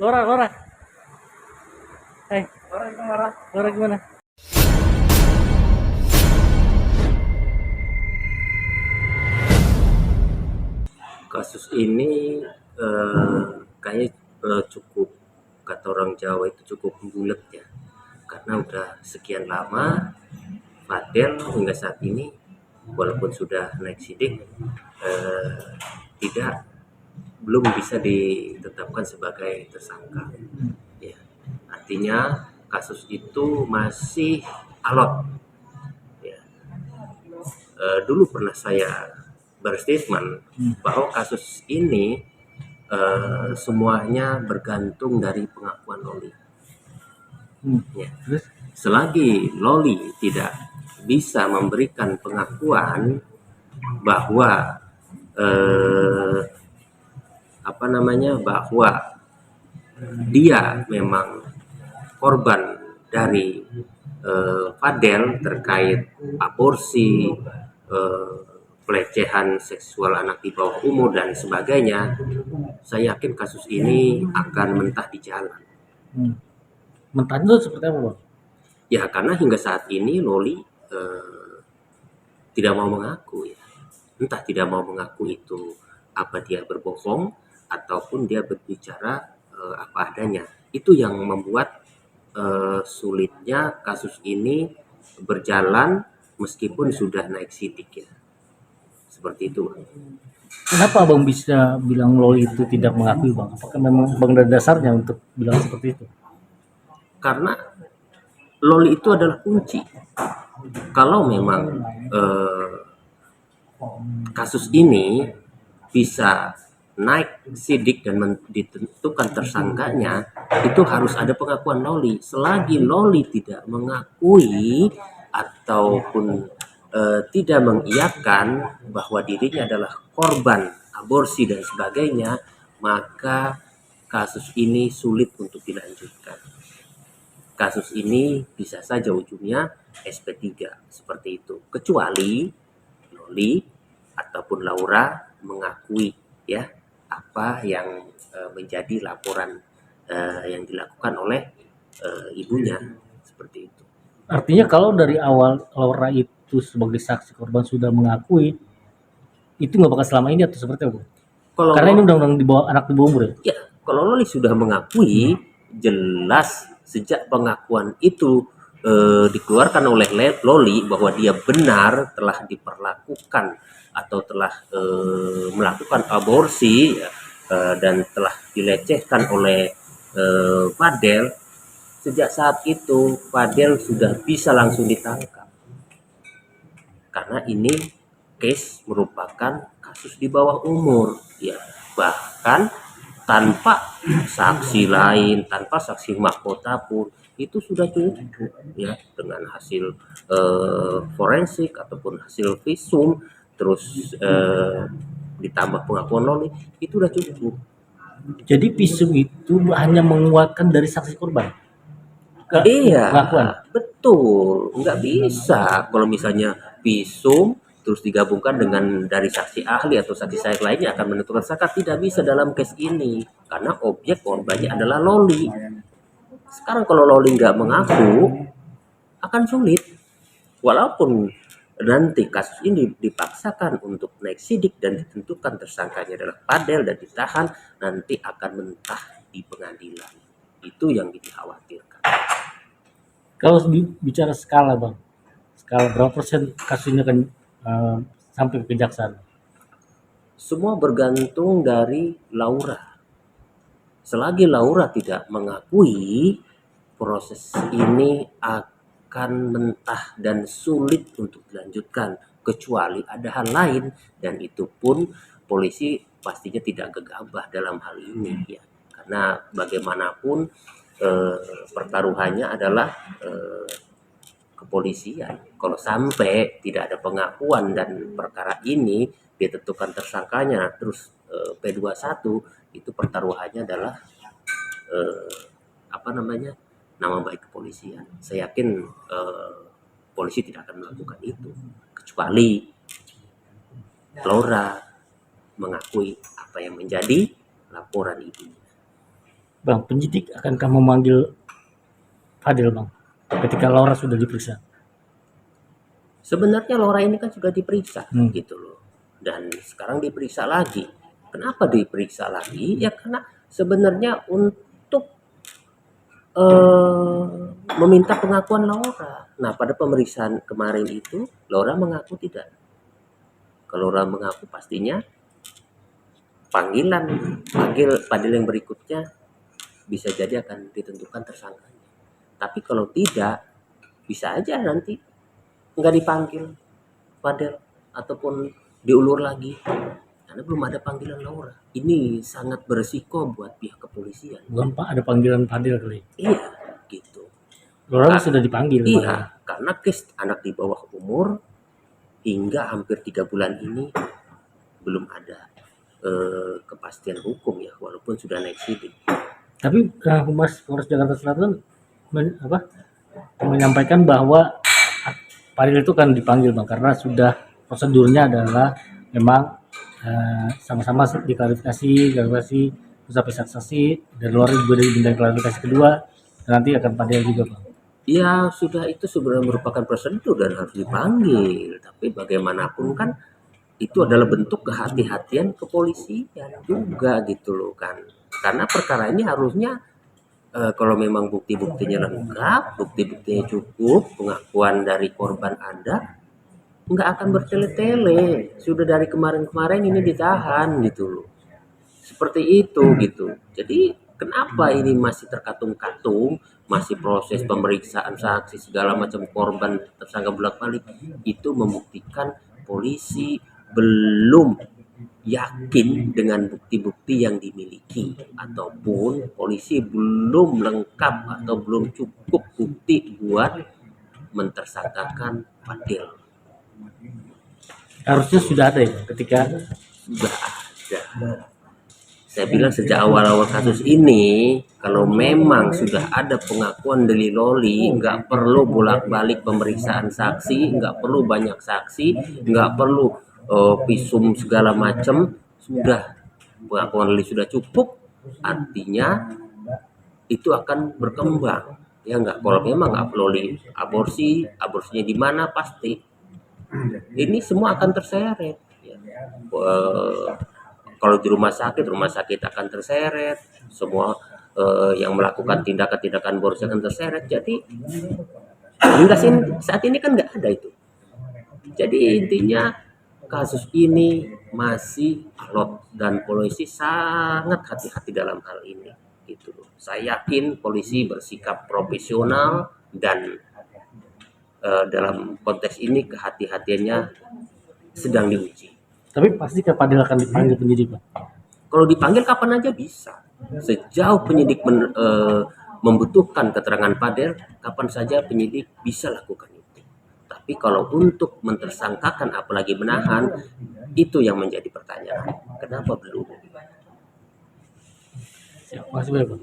Lora, Lora. Hai, Lora gimana? Kasus ini kayaknya cukup, kata orang Jawa itu cukup bulat ya, karena udah sekian lama Fadel hingga saat ini walaupun sudah naik sidik eh, tidak belum bisa ditetapkan sebagai tersangka. Ya, artinya kasus itu masih alot. Ya. Dulu pernah saya berstatement bahwa kasus ini semuanya bergantung dari pengakuan Loli. Ya. Selagi Loli tidak bisa memberikan pengakuan bahwa bahwa dia memang korban dari Fadel terkait aborsi, pelecehan seksual anak di bawah umur dan sebagainya, saya yakin kasus ini akan mentah di jalan. Mentah itu seperti apa, Bang? Ya, karena hingga saat ini Loli tidak mau mengaku ya. Entah tidak mau mengaku itu apa dia berbohong ataupun dia berbicara apa adanya. Itu yang membuat sulitnya kasus ini berjalan meskipun sudah naik sidik ya. Seperti itu, Bang. Kenapa Bang bisa bilang Loli itu tidak mengakui, Bang? Apakah memang Bang ada dasarnya untuk bilang seperti itu? Karena Loli itu adalah kunci. Kalau memang kasus ini bisa naik sidik dan ditentukan tersangkanya, itu harus ada pengakuan Loli. Selagi Loli tidak mengakui ataupun tidak mengiyakan bahwa dirinya adalah korban aborsi dan sebagainya, maka kasus ini sulit untuk dilanjutkan. Kasus ini bisa saja ujungnya SP3 seperti itu, kecuali Loli ataupun Laura mengakui ya apa yang menjadi laporan yang dilakukan oleh ibunya, seperti itu. Artinya kalau dari awal Laura itu sebagai saksi korban sudah mengakui, itu nggak bakal selama ini atau seperti apa? Kalau Karena ini undang-undang di bawah anak di bawah umur ya? ya, kalau Loli sudah mengakui, jelas sejak pengakuan itu dikeluarkan oleh Loli bahwa dia benar telah diperlakukan atau telah melakukan aborsi ya, dan telah dilecehkan oleh Fadel. Sejak saat itu Fadel sudah bisa langsung ditangkap karena ini case merupakan kasus di bawah umur ya, bahkan tanpa saksi lain, tanpa saksi mahkota pun itu sudah cukup ya, dengan hasil forensik ataupun hasil visum terus ditambah pengakuan Loli, itu sudah cukup. Jadi visum itu hanya menguatkan dari saksi korban ke Iya, pengakuan. betul. Nggak bisa kalau misalnya visum terus digabungkan dengan dari saksi ahli atau saksi saksi lainnya akan menentukan tersangka. Tidak bisa dalam case ini karena objek korbannya adalah Loli. Sekarang kalau Loli nggak mengaku akan sulit. Walaupun nanti kasus ini dipaksakan untuk naik sidik dan ditentukan tersangkanya adalah Fadel dan ditahan, nanti akan mentah di pengadilan. Itu yang dikhawatirkan. Kalau bicara skala, Bang, skala berapa persen kasus ini akan sampai ke kejaksaan? Semua bergantung dari Laura. Selagi Laura tidak mengakui, proses ini akan mentah dan sulit untuk dilanjutkan, kecuali ada hal lain, dan itu pun polisi pastinya tidak gegabah dalam hal ini ya. Karena bagaimanapun pertaruhannya adalah kepolisian. Kalau sampai tidak ada pengakuan dan perkara ini ditentukan tersangkanya terus P21, itu pertaruhannya adalah nama baik kepolisian. Saya yakin polisi tidak akan melakukan itu kecuali Laura mengakui apa yang menjadi laporan ibunya. Bang, penyidik akankah memanggil Fadil, Bang, ketika Laura sudah diperiksa? Sebenarnya Laura ini kan sudah diperiksa Hmm. gitu loh. Dan sekarang diperiksa lagi. Kenapa diperiksa lagi? Ya karena sebenarnya untuk meminta pengakuan Laura. Nah, pada pemeriksaan kemarin itu Laura mengaku tidak. Kalau Laura mengaku pastinya panggil yang berikutnya bisa jadi akan ditentukan tersangkanya. Tapi kalau tidak, bisa aja nanti nggak dipanggil Fadel ataupun diulur lagi karena belum ada panggilan Laura. Ini sangat beresiko buat pihak kepolisian. Belum, Pak, ada panggilan Fadil kali. Iya, gitu. Laura sudah dipanggil. Iya, karena kes anak di bawah umur hingga hampir 3 bulan ini belum ada kepastian hukum ya, walaupun sudah naik sidik. Tapi Humas Polres Jakarta Selatan menyampaikan bahwa Fadil itu kan dipanggil, Bang, karena sudah prosedurnya adalah memang sama-sama diklarifikasi sampai saksi dari luar juga diminta klarifikasi kedua, dan nanti akan Fadil juga, Bang. Ya sudah, itu sebenarnya merupakan prosedur dan harus dipanggil. Tapi bagaimanapun kan itu adalah bentuk kehati-hatian kepolisian juga gitu loh kan. Karena perkara ini harusnya kalau memang bukti-buktinya lengkap, bukti-buktinya cukup, pengakuan dari korban ada, nggak akan bertele-tele. Sudah dari kemarin-kemarin ini ditahan gitu loh. Seperti itu gitu. Jadi kenapa ini masih terkatung-katung, masih proses pemeriksaan saksi segala macam korban tersangka bolak-balik, itu membuktikan polisi belum yakin dengan bukti-bukti yang dimiliki ataupun polisi belum lengkap atau belum cukup bukti buat mentersangkakan Fadil. Harusnya sudah ada ya ketika Sudah ada. Saya bilang sejak awal-awal kasus ini, kalau memang sudah ada pengakuan dari Loli, nggak perlu bolak-balik pemeriksaan saksi, nggak perlu banyak saksi, nggak perlu visum segala macam, sudah pengakuan Loli sudah cukup, artinya itu akan berkembang. Ya nggak, kalau memang nggak Loli aborsinya di mana pasti. Ini semua akan terseret. Ya. Kalau di rumah sakit akan terseret, semua yang melakukan tindakan-tindakan aborsi akan terseret. Jadi hingga saat ini kan nggak ada itu. Jadi intinya kasus ini masih alot dan polisi sangat hati-hati dalam hal ini. Gitu. Saya yakin polisi bersikap profesional dan dalam konteks ini kehati-hatiannya sedang diuji. tapi pasti ke Fadil akan dipanggil penyidik, Bang. Kalau dipanggil kapan aja bisa. Sejauh penyidik membutuhkan keterangan Fadil, kapan saja penyidik bisa lakukan itu. Tapi kalau untuk mentersangkakan apalagi menahan, itu yang menjadi pertanyaan. Kenapa belum? Siap, makasih banyak, Bang.